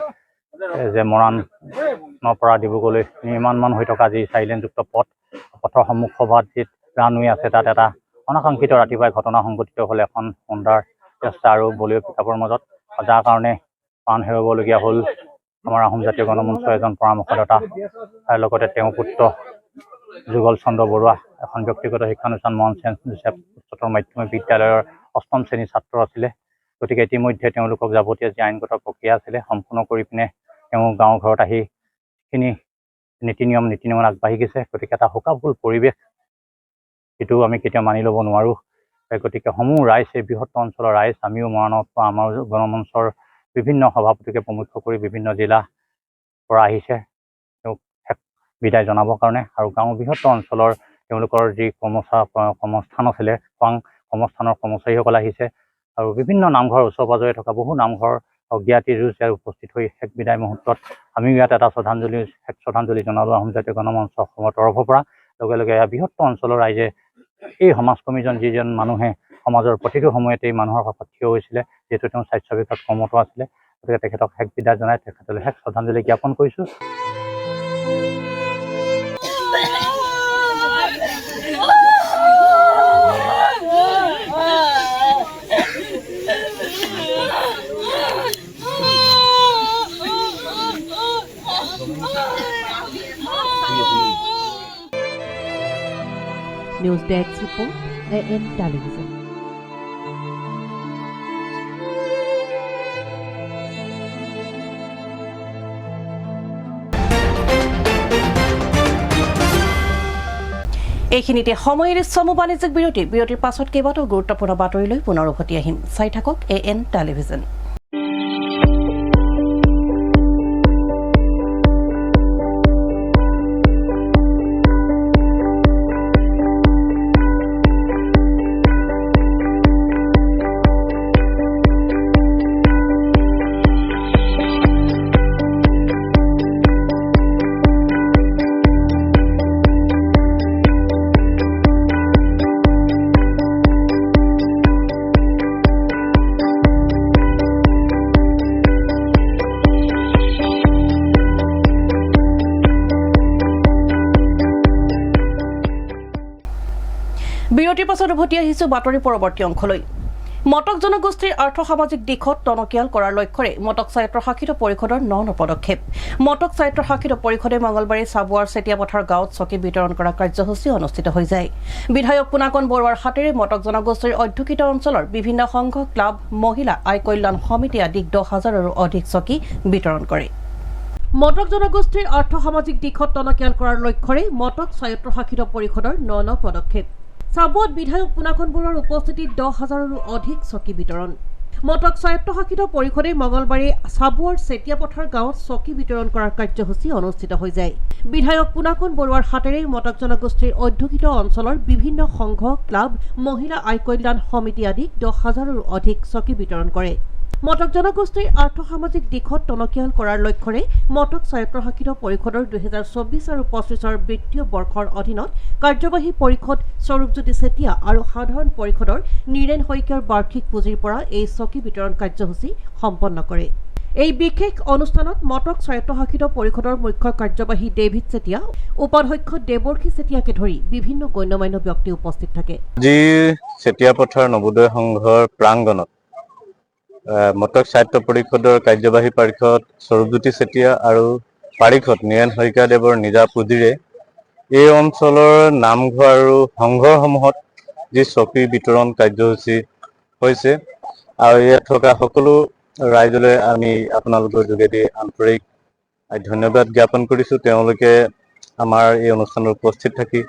যে মৰাণৰ পৰা ডিব্ৰুগড়লৈ নিৰ্মাণমান হৈ থকা যি চাৰিলেনযুক্ত পথৰ সন্মুখভাগত যি ৰানৱে আছে তাত এটা অনাকাংক্ষিত ৰাতিপুৱাই ঘটনা সংঘটিত হ'ল এখন হোণ্ডাৰ চেষ্টা আৰু বলীয় পিকআপৰ মাজত যাৰ কাৰণে প্ৰাণ হেৰুৱাবলগীয়া হ'ল আমাৰ আহোম জাতীয় গণমঞ্চৰ এজন পৰামৰ্শদাতা তাৰ লগতে তেওঁৰ পুত্ৰ যুগল চন্দ্ৰ বৰুৱা এখন ব্যক্তিগত শিক্ষানুষ্ঠান মৰাণ চেণ্ট জোচেফ উচ্চতৰ মাধ্যমিক বিদ্যালয়ৰ ৮ম শ্ৰেণীৰ ছাত্ৰ আছিলে গতিকে ইতিমধ্যে তেওঁলোকক যাৱতীয় যি আইনগত প্ৰক্ৰিয়া আছিলে সম্পূৰ্ণ কৰি পিনে তেওঁ গাঁৱৰ ঘৰত আহি যিখিনি নীতি নিয়মত আগবাঢ়ি গৈছে গতিকে এটা শোকাকুল পৰিৱেশ সেইটো আমি কেতিয়াও মানি ল'ব নোৱাৰোঁ গতিকে সমূহ ৰাইজ এই বৃহত্তৰ অঞ্চলৰ ৰাইজ আমিও মৰাণৰ পৰা আমাৰ গণমঞ্চৰ বিভিন্ন সভাপতিকে প্ৰমুখ্য কৰি বিভিন্ন জিলাৰ পৰা আহিছে তেওঁক বিদায় জনাবৰ কাৰণে আৰু গাঁৱৰ বৃহত্তৰ অঞ্চলৰ তেওঁলোকৰ যি কৰ্মস্থান আছিলে খোৱাং কৰ্মস্থানৰ কৰ্মচাৰীসকল আহিছে আৰু বিভিন্ন নামঘৰ ওচৰে পাঁজৰে থকা বহু নামঘৰ অজ্ঞাতি যুঁজ ইয়াত উপস্থিত হৈ শেষ বিদায় মুহূৰ্তত আমিও ইয়াত এটা শ্ৰদ্ধাঞ্জলি জনালোঁ আহোম জাতীয় গণমঞ্চ অসমৰ তৰফৰ পৰা লগে লগে বৃহত্তৰ অঞ্চলৰ ৰাইজে এই সমাজ কৰ্মীজন যিজন মানুহে সমাজৰ প্ৰতিটো সময়তে মানুহৰ কাষত থিয় হৈছিলে যিহেতু তেওঁ স্বাস্থ্য বিভাগত কৰ্মৰত আছিলে গতিকে তেখেতক শেষ বিদায় জনাই তেখেতলৈ শেষ শ্ৰদ্ধাঞ্জলি জ্ঞাপন কৰিছোঁ news desk report AN television এইখিনিতে সময় এৰিছো বাণিজ্যিক বিৰতিৰ পাছত কেইবাটাও গুৰুত্বপূৰ্ণ বাতৰিলৈ পুনৰ উভতি আহিম চাই থাকক AN টেলিভিজন বিৰতিৰ পাছত উভতি আহিছো বাতৰি পৰৱৰ্তী অংশলৈ মটক জনগোষ্ঠীৰ আৰ্থ সামাজিক দিশত টনকিয়াল কৰাৰ লক্ষ্যৰে মটক স্বায়ত্তশাসিত পৰিষদৰ ন পদক্ষেপ মটক স্বায়ত্তশাসিত পৰিষদে মঙলবাৰে চাবুৱাৰ চেতিয়াপথাৰ গাঁৱত চকী বিতৰণ কৰা কাৰ্যসূচী অনুষ্ঠিত হৈ যায় বিধায়ক পুনাকন বৰুৱাৰ হাতেৰে মটক জনগোষ্ঠীৰ অধ্যুষিত অঞ্চলৰ বিভিন্ন সংঘ ক্লাব মহিলা আয় কল্যাণ সমিতি আদি 10,000ৰো অধিক চকী বিতৰণ কৰে মটক জনগোষ্ঠীৰ আৰ্থ-সামাজিক দিশত টনকিয়াল কৰাৰ লক্ষ্যৰে মটক স্বায়ত্তশাসিত পৰিষদৰ ন পদক্ষেপ। চাবুৱাত বিধায়ক পুনাকন বৰুৱাৰ উপস্থিতিত 10,000ৰো অধিক চকী বিতৰণ। মটক স্বায়ত্তশাসিত পৰিষদে মঙলবাৰে চাবুৱাৰ চেতিয়াপথাৰ গাঁৱত চকী বিতৰণ কৰাৰ কাৰ্যসূচী অনুষ্ঠিত হৈ যায়। বিধায়ক পুনাকন বৰুৱাৰ হাতেৰে মটক জনগোষ্ঠীৰ অধ্যুষিত অঞ্চলৰ বিভিন্ন সংঘ, ক্লাব, মহিলা আয় কল্যাণ সমিতি আদিক 10,000ৰো অধিক চকী বিতৰণ কৰে। মটক জনগোষ্ঠীৰ আৰ্থ-সামাজিক দিশত টনকিয়াল কৰাৰ লক্ষ্যৰে মটক স্বায়ত্তশাসিত পৰিষদৰ 2024 আৰু 25ৰ বিত্তীয় বৰ্ষৰ অধীনত কাৰ্যবাহী পৰিষদ স্বৰূপজ্যোতি চেতিয়া আৰু সাধাৰণ পৰিষদৰ নীৰেণ শইকীয়াৰ বাৰ্ষিক পুঁজিৰ পৰা এই চকী বিতৰণ কাৰ্যসূচী সম্পন্ন কৰে। এই বিশেষ অনুষ্ঠানত মটক স্বায়ত্তশাসিত পৰিষদৰ মুখ্য কাৰ্যবাহী ডেভিড চেতিয়া, উপাধ্যক্ষ দেৱৰ্ষী চেতিয়াকে ধৰি বিভিন্ন গণ্যমান্য ব্যক্তি উপস্থিত থাকে। আজি চেতিয়াপথাৰ নবোদয় সংঘৰ প্ৰাংগণত মটক সাহিত্য পৰিষদৰ কাৰ্যবাহী পাৰিষদ স্বৰূপজ্যোতি চেতিয়া আৰু পাৰিষদ নীৰেণ শইকীয়াদেৱৰ নিজা পুঁজিৰে এই অঞ্চলৰ নামঘৰ আৰু সংঘৰসমূহত যি চকী বিতৰণ কাৰ্যসূচী হৈছে আৰু ইয়াত থকা সকলো ৰাইজলৈ আমি আপোনালোকৰ যোগেদি আন্তৰিক ধন্যবাদ জ্ঞাপন কৰিছোঁ। তেওঁলোকে আমাৰ এই অনুষ্ঠানত উপস্থিত থাকি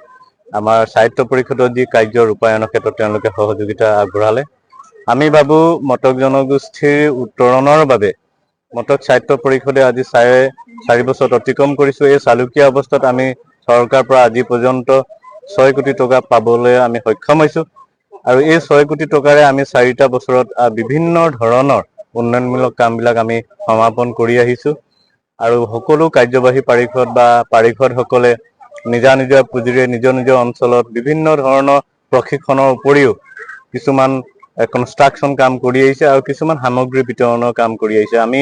আমাৰ সাহিত্য পৰিষদৰ যি কাৰ্য ৰূপায়ণৰ ক্ষেত্ৰত তেওঁলোকে সহযোগিতা আগবঢ়ালে। আমি ভাবোঁ মটক জনগোষ্ঠীৰ উত্তৰণৰ বাবে মটক সাহিত্য পৰিষদে আজি 4.5 বছৰত অতিক্ৰম কৰিছোঁ। এই চালুকীয়া অৱস্থাত আমি চৰকাৰৰ পৰা আজি পৰ্যন্ত 6 কোটি টকা পাবলৈ আমি সক্ষম হৈছোঁ আৰু এই 6 কোটি টকাৰে আমি 4টা বছৰত বিভিন্ন ধৰণৰ উন্নয়নমূলক কামবিলাক আমি সমাপন কৰি আহিছোঁ আৰু সকলো কাৰ্যবাহী পাৰিষদ বা পাৰিষদসকলে নিজা নিজা পুঁজিৰে নিজৰ নিজৰ অঞ্চলত বিভিন্ন ধৰণৰ প্ৰশিক্ষণৰ উপৰিও কিছুমান কনষ্ট্ৰাকশ্যন কাম কৰি আহিছে আৰু কিছুমান সামগ্ৰী বিতৰণৰ কাম কৰি আহিছে। আমি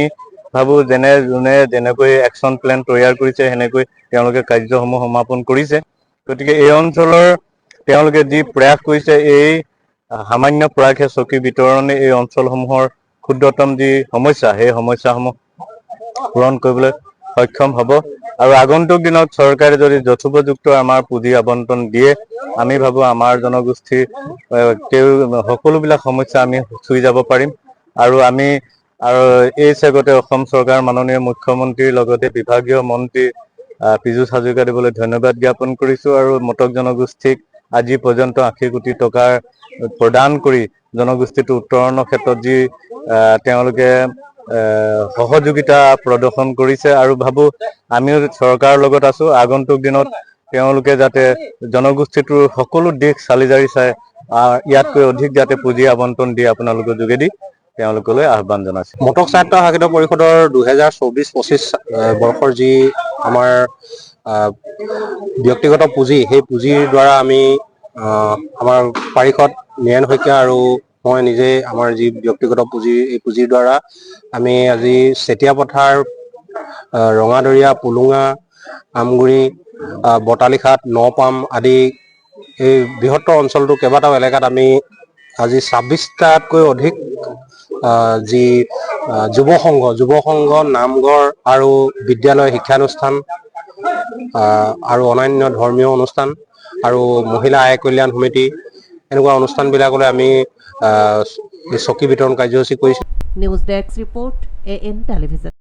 ভাবোঁ যোনে যেনেকৈ একশ্যন প্লেন তৈয়াৰ কৰিছে সেনেকৈ তেওঁলোকে কাৰ্যসমূহ সমাপন কৰিছে। গতিকে এই অঞ্চলৰ তেওঁলোকে যি প্ৰয়াস কৰিছে, এই সামান্য প্ৰয়াসে চকী বিতৰণে এই অঞ্চলসমূহৰ ক্ষুদ্ৰতম যি সমস্যা, সেই সমস্যাসমূহ পূৰণ কৰিবলৈ সক্ষম হ'ব আৰু আগন্তুক দিনত চৰকাৰে যদি যথোপযুক্ত আমাৰ পুঁজি আবণ্টন দিয়ে, আমি ভাবোঁ আমাৰ জনগোষ্ঠীৰ সকলোবিলাক সমস্যা আমি চুই যাব পাৰিম আৰু এই চেগতে অসম চৰকাৰ মাননীয় মুখ্যমন্ত্ৰীৰ লগতে বিভাগীয় মন্ত্ৰী পীযুষ হাজৰিকাদেৱলৈ ধন্যবাদ জ্ঞাপন কৰিছোঁ আৰু মটক জনগোষ্ঠীক আজি পৰ্যন্ত 80 কোটি টকাৰ প্ৰদান কৰি জনগোষ্ঠীটো উত্তৰণৰ ক্ষেত্ৰত যি তেওঁলোকে সহযোগিতা প্ৰদৰ্শন কৰিছে আৰু ভাবোঁ আমিও চৰকাৰৰ লগত আছোঁ। আগন্তুক দিনত তেওঁলোকে যাতে জনগোষ্ঠীটোৰ সকলো দিশ চালি জাৰি চাই ইয়াতকৈ অধিক যাতে পুঁজি আবণ্টন দিয়ে আপোনালোকৰ যোগেদি তেওঁলোকলৈ আহ্বান জনাইছে। মটক স্বায়ত্তশাসিত পৰিষদৰ 2024-25 বৰ্ষৰ যি আমাৰ ব্যক্তিগত পুঁজি, সেই পুঁজিৰ দ্বাৰা আমি আমাৰ পাৰিষদ নীৰেণ শইকীয়া আৰু মই নিজে আমাৰ যি ব্যক্তিগত পুঁজি, এই পুঁজিৰ দ্বাৰা আমি আজি চেতিয়াপথাৰ, ৰঙাদৰিয়া, পুলুঙা, আমগুৰি, বটালিখাট, নপাম আদি এই বৃহত্তৰ অঞ্চলটো কেইবাটাও এলেকাত আমি আজি 26টাতকৈ অধিক যি যুৱ সংঘ, নামঘৰ আৰু বিদ্যালয় শিক্ষানুষ্ঠান আৰু অন্যান্য ধৰ্মীয় অনুষ্ঠান আৰু মহিলা আয় কল্যাণ সমিতি এনেকুৱা অনুষ্ঠানবিলাকলৈ আমি এই চকী বিতৰণ কাৰ্যসূচী কৰিছোঁ। News desk report, AN television.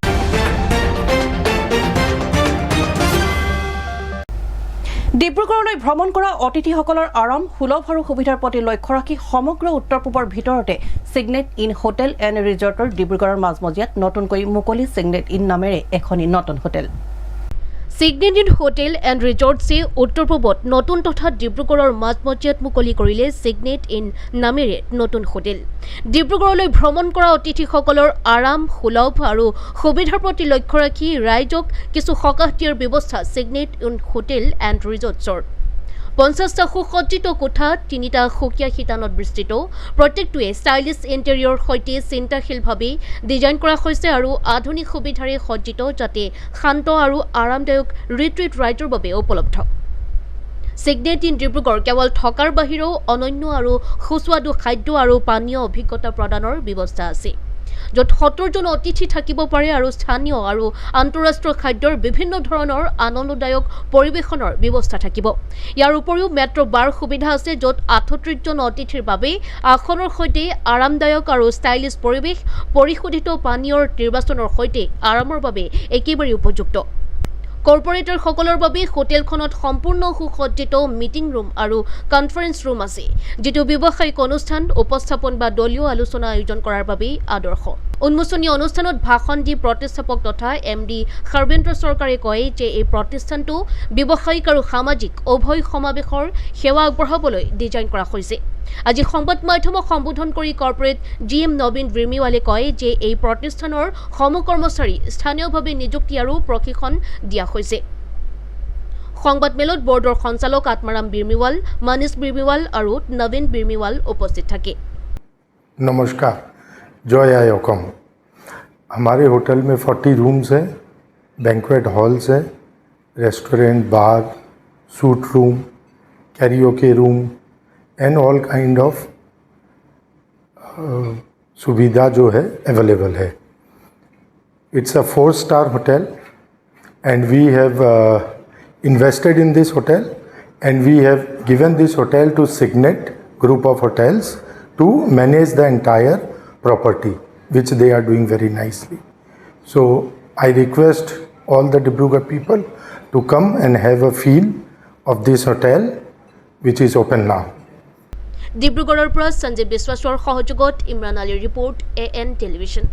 ডিব্ৰুগড়লৈ ভ্ৰমণ কৰা অতিথিসকলৰ আৰাম, সুলভ আৰু সুবিধাৰ প্ৰতি লক্ষ্য ৰাখি সমগ্ৰ উত্তৰ পূবৰ ভিতৰতে ছিগনেট ইন হোটেল এণ্ড ৰিজৰ্টৰ ডিব্ৰুগড়ৰ মাজমজিয়াত নতুনকৈ মুকলি ছিগনেট ইন নামেৰে এখনি নতুন hotel. Signet inn hotel and ৰিজৰ্টছে উত্তৰ পূবত নতুন তথা ডিব্ৰুগড়ৰ মাজমজিয়াত মুকলি কৰিলে ছিগনেট ইন নামেৰে নতুন হোটেল। ডিব্ৰুগড়লৈ ভ্ৰমণ কৰা অতিথিসকলৰ আৰাম, সুলভ আৰু সুবিধাৰ প্ৰতি লক্ষ্য ৰাখি ৰাইজক কিছু সকাহ দিয়াৰ ব্যৱস্থা ছিগনেট ইন হোটেল এণ্ড ৰিজৰ্টছৰ। 50টা সুসজ্জিত কোঠা, 3টা সুকীয়া শীতানত বিস্তৃত, প্ৰত্যেকটোৱে ষ্টাইলিছ ইণ্টেৰিয়ৰ সৈতে চিন্তাশীলভাৱে ডিজাইন কৰা হৈছে আৰু আধুনিক সুবিধাৰে সজ্জিত, যাতে শান্ত আৰু আৰামদায়ক ৰিট্ৰিট ৰাইজৰ বাবে উপলব্ধ। ছিগনেট ইন ডিব্ৰুগড় কেৱল থকাৰ বাহিৰেও অনন্য আৰু সুস্বাদু খাদ্য আৰু পানীয় অভিজ্ঞতা প্ৰদানৰ ব্যৱস্থা আছে। য'ত 70 জন অতিথি থাকিব পাৰে আৰু স্থানীয় আৰু আন্তঃৰাষ্ট্ৰীয় খাদ্যৰ বিভিন্ন ধৰণৰ আনন্দদায়ক পৰিৱেশনৰ ব্যৱস্থা থাকিব। ইয়াৰ উপৰিও মেট্ৰ' বাৰ সুবিধা আছে, য'ত 38 জন অতিথিৰ বাবে আসনৰ সৈতে আৰামদায়ক আৰু ষ্টাইলিছ পৰিৱেশ, পৰিশোধিত পানীয়ৰ নিৰ্বাচনৰ সৈতে আৰামৰ বাবে একেবাৰে উপযুক্ত। কৰ্পোৰেটৰসকলৰ বাবে হোটেলখনত সম্পূৰ্ণ সুসজ্জিত মিটিং ৰুম আৰু কনফাৰেন্স ৰুম আছে, যিটো ব্যৱসায়িক অনুষ্ঠান, উপস্থাপন বা দলীয় আলোচনা আয়োজন কৰাৰ বাবে আদৰ্শ। উন্মোচনী অনুষ্ঠানত ভাষণ দি প্ৰতিষ্ঠাপক তথা MD সৰ্বেন্দ্ৰ চৰকাৰে কয় যে এই প্ৰতিষ্ঠানটো ব্যৱসায়িক আৰু সামাজিক উভয় সমাৱেশৰ সেৱা আগবঢ়াবলৈ ডিজাইন কৰা হৈছে। আজি সংবাদ মাধ্যমক সম্বোধন কৰি কৰ্পোৰেট GM নবীন বিৰ্মিৱালে কয় যে এই প্ৰতিষ্ঠানৰ সমকৰ্মচাৰী স্থানীয়ভাৱে নিযুক্তি আৰু প্ৰশিক্ষণ দিয়া হৈছে। সংবাদ মেলত বৰ্ডৰ সঞ্চালক আত্মাৰাম বিৰ্মিৱাল, মনীষ বিৰ্মিৱাল আৰু নবীন বিৰ্মিৱাল উপস্থিত থাকে। नमस्कार, जय आय ओकम। हमारे होटल में 40 रूम्स हैं, बैंक्वेट हॉल्स हैं, restaurant, bar, suit room, karaoke room and all kind of सुविधा जो है अवेलेबल है। It's a 4-star hotel and we have invested in this hotel and we have given this hotel to Signet group of hotels to manage the entire property, which they are doing very nicely. So I request all the Dibrugarh people to come and have a feel of this hotel, which is open now. ডিব্ৰুগড়ৰ পৰা সঞ্জীৱ বিশ্বাসৰ সহযোগত ইমৰান আলীৰ report, AN television.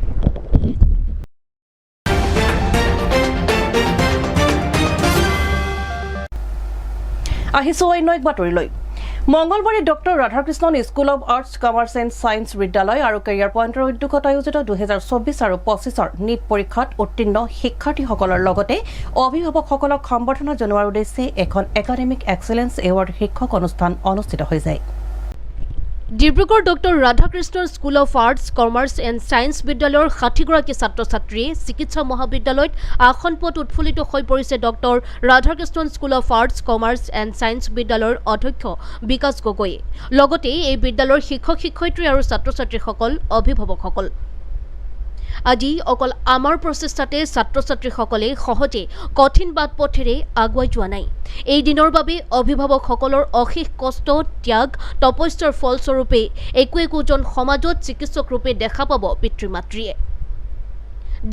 আহিছো অন্য এক বাতৰিলৈ। মঙ্গলবাৰে doctor Radhakrishnan school of arts, commerce and science বিদ্যালয় আৰু কেৰিয়াৰ পইণ্টৰ উদ্যোগত আয়োজিত 2024 আৰু 25ৰ নীট পৰীক্ষাত উত্তীৰ্ণ শিক্ষাৰ্থীসকলৰ লগতে অভিভাৱকসকলক সম্বৰ্ধনা জনোৱাৰ উদ্দেশ্যে এখন একাডেমিক এক্সেলেন্স এৱাৰ্ড শীৰ্ষক অনুষ্ঠান অনুষ্ঠিত হৈ যায়। Dibrugarh doctor Radhakrishnan school of arts, commerce and science বিদ্যালয়ৰ 60গৰাকী ছাত্ৰ ছাত্ৰীয়ে চিকিৎসা মহাবিদ্যালয়ত আসন পোৱাত উৎফুল্লিত হৈ পৰিছে doctor Radhakrishnan school of arts, commerce and science বিদ্যালয়ৰ অধ্যক্ষ বিকাশ গগৈয়ে। লগতে এই বিদ্যালয়ৰ শিক্ষক শিক্ষয়িত্ৰী আৰু ছাত্ৰ ছাত্ৰীসকল, অভিভাৱকসকল। আজি অকল আমাৰ প্ৰচেষ্টাতে ছাত্ৰ ছাত্ৰীসকলে সহজে কঠিন বাট পথেৰে আগুৱাই যোৱা নাই। এই দিনৰ বাবে অভিভাৱকসকলৰ অশেষ কষ্ট, ত্যাগ, তপস্যাৰ ফলস্বৰূপে একোজন সমাজত চিকিৎসক ৰূপে দেখা পাব পিতৃ মাতৃয়ে।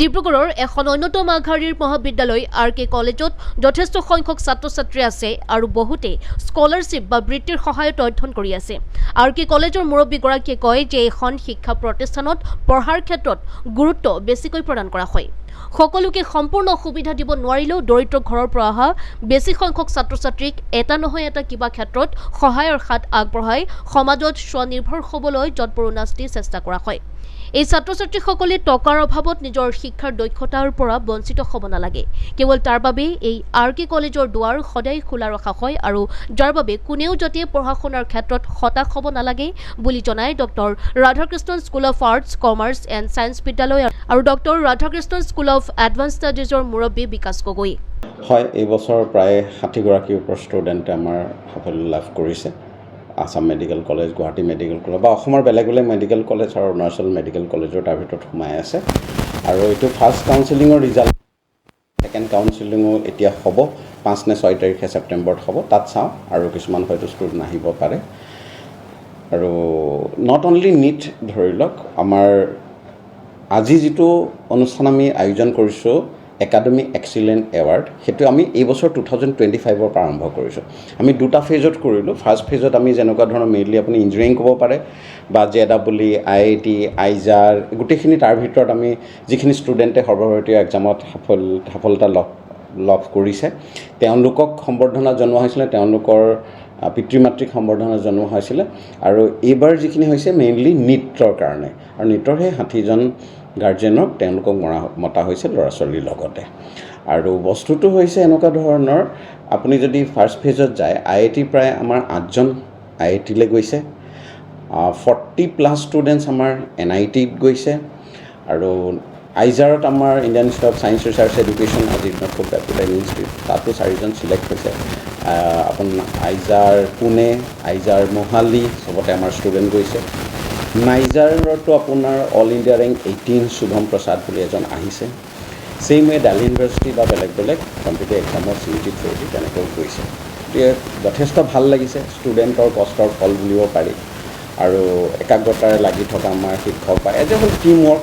ডিব্ৰুগড়ৰ এখন অন্যতম আগশাৰীৰ মহাবিদ্যালয় RK কলেজত যথেষ্ট সংখ্যক ছাত্ৰ ছাত্ৰী আছে আৰু বহুতে স্কলাৰশ্বিপ বা বৃত্তিৰ সহায়ত অধ্যয়ন কৰি আছে। RK কলেজৰ মুৰব্বীগৰাকীয়ে কয় যে এখন শিক্ষা প্ৰতিষ্ঠানত পঢ়াৰ ক্ষেত্ৰত গুৰুত্ব বেছিকৈ প্ৰদান কৰা হয়। সকলোকে সম্পূৰ্ণ সুবিধা দিব নোৱাৰিলেও দৰিদ্ৰ ঘৰৰ পৰা অহা বেছি সংখ্যক ছাত্ৰ ছাত্ৰীক এটা নহয় এটা কিবা ক্ষেত্ৰত সহায়ৰ হাত আগবঢ়াই সমাজত স্বনিৰ্ভৰ হ'বলৈ যৎপৰোনাস্তি চেষ্টা কৰা হয়। এই ছাত্ৰ ছাত্ৰীসকলে টকাৰ অভাৱত নিজৰ শিক্ষাৰ দক্ষতাৰ পৰা বঞ্চিত হ'ব নালাগে। কেৱল তাৰ বাবে এই RK কলেজৰ দুৱাৰ সদায় খোলা ৰখা হয় আৰু যাৰ বাবে কোনেও যাতে পঢ়া শুনাৰ ক্ষেত্ৰত হতাশ হ'ব নালাগে বুলি জনায় doctor Radhakrishnan school of arts, commerce and science বিদ্যালয় আৰু doctor Radhakrishnan school of advance ষ্টাডিজৰ মুৰব্বী বিকাশ গগৈ। হয়, এই বছৰ প্ৰায় 60গৰাকী ওপৰ ষ্টুডেণ্টে আমাৰ সাফল্য লাভ কৰিছে। Assam medical college, Guwahati medical college বা অসমৰ বেলেগ বেলেগ মেডিকেল কলেজ আৰু অৰুণাচল মেডিকেল কলেজৰ তাৰ ভিতৰত সোমাই আছে। আৰু এইটো ফাৰ্ষ্ট কাউন্সেলিঙৰ ৰিজাল্ট, ছেকেণ্ড কাউন্সেলিঙো এতিয়া হ'ব 5 নে 6 তাৰিখে ছেপ্টেম্বৰত হ'ব। তাত চাওঁ আৰু কিছুমান হয়তো ষ্টুডেণ্ট আহিব পাৰে। আৰু নট অনলি নিট ধৰি লওক, আমাৰ আজি যিটো অনুষ্ঠান আমি আয়োজন কৰিছোঁ একাডেমিক এক্সিলেণ্ট এৱাৰ্ড, সেইটো আমি এই বছৰ 2025ৰ পৰা আৰম্ভ কৰিছোঁ। আমি 2টা ফেজত কৰিলোঁ। ফাৰ্ষ্ট ফেজত আমি যেনেকুৱা ধৰণৰ মেইনলি আপুনি ইঞ্জিনিয়াৰিং ক'ব পাৰে বা JEE, IIT, আইজাৰ, গোটেইখিনি তাৰ ভিতৰত আমি যিখিনি ষ্টুডেণ্টে সৰ্বভাৰতীয় এক্সামত সফলতা লাভ কৰিছে তেওঁলোকক সম্বৰ্ধনা জনোৱা হৈছিলে, তেওঁলোকৰ পিতৃ মাতৃক সম্বৰ্ধনা জনোৱা হৈছিলে। আৰু এইবাৰ যিখিনি হৈছে মেইনলি নিটৰ কাৰণে, আৰু নিটৰ সেই 60জন গাৰ্জেনক তেওঁলোকক মতা হৈছে ল'ৰা ছোৱালীৰ লগতে। আৰু বস্তুটো হৈছে এনেকুৱা ধৰণৰ, আপুনি যদি ফাৰ্ষ্ট ফেজত যায় IIT প্ৰায় আমাৰ 8জন IITলৈ গৈছে, 40+ ষ্টুডেণ্টছ আমাৰ NITত গৈছে। আৰু আইজাৰত আমাৰ Indian institute of science research education, আজিৰ দিনত খুব ৰেপুটেড ইনষ্টিটিউট, তাতো 4জন চিলেক্ট হৈছে। আপোনাৰ আইজাৰ পুনে, আইজাৰ মোহালি, চবতে আমাৰ ষ্টুডেণ্ট গৈছে। নাইজাৰতো আপোনাৰ অল ইণ্ডিয়া ৰেংক 18 শুভম প্ৰসাদ বুলি এজন আহিছে। ছেইম ৱে দিল্লী ইউনিভাৰ্চিটি বা বেলেগ বেলেগ কম্পিটিটিভ এক্সামৰ CUET থ্ৰুদি তেনেকৈ গৈছে। গতিকে যথেষ্ট ভাল লাগিছে, ষ্টুডেণ্টৰ কষ্টৰ ফল বুলিব পাৰি। আৰু একাগ্ৰতাৰে লাগি থকা আমাৰ শিক্ষক বা এজ এ হ'ল টিম ৱৰ্ক,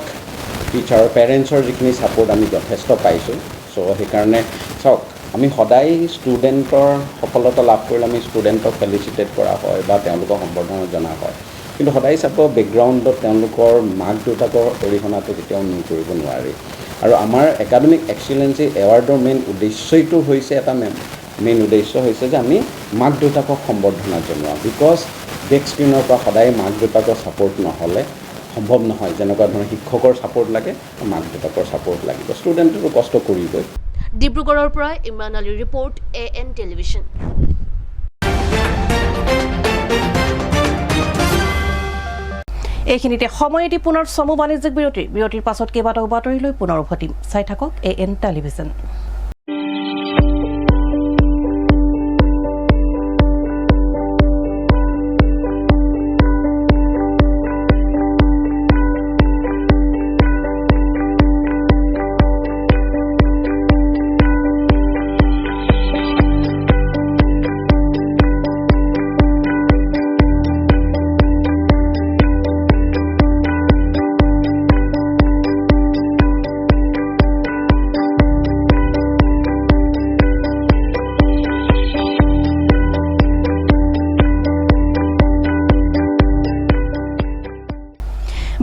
টিচাৰৰ পেৰেণ্টছৰ যিখিনি ছাপোৰ্ট আমি যথেষ্ট পাইছোঁ। চ' সেইকাৰণে চাওক, আমি সদায় ষ্টুডেণ্টৰ সফলতা লাভ কৰিলে আমি ষ্টুডেণ্টক ফেলিচিটেট কৰা হয় বা তেওঁলোকক সম্বৰ্ধনা জনা হয়, কিন্তু সদায় চাব বেকগ্ৰাউণ্ডত তেওঁলোকৰ মাক দেউতাকৰ অৰিহণাটো কেতিয়াও নুই কৰিব নোৱাৰি। আৰু আমাৰ একাডেমিক এক্সিলেঞ্চি এৱাৰ্ডৰ মেইন উদ্দেশ্যটো হৈছে এটা মেইন উদ্দেশ্য হৈছে যে আমি মাক দেউতাকক সম্বৰ্ধনা জনোৱা। বিকজ বেক স্ক্ৰীণৰ পৰা সদায় মাক দেউতাকৰ ছাপোৰ্ট নহ'লে সম্ভৱ নহয়। যেনেকুৱা ধৰণৰ শিক্ষকৰ ছাপোৰ্ট লাগে, মাক দেউতাকৰ ছাপোৰ্ট লাগিব, ষ্টুডেণ্টেতো কষ্ট কৰিবই। ডিব্ৰুগড়ৰ পৰা ইমৰান আলীৰ ৰিপৰ্ট, AN টেলিভিছন। এইখিনিতে সময় এটি পুনৰ চমু বাণিজ্যিক বিৰতিৰ পাছত কেইবাটাও বাতৰিলৈ পুনৰ উভতিম। চাই থাকক AN টেলিভিছন।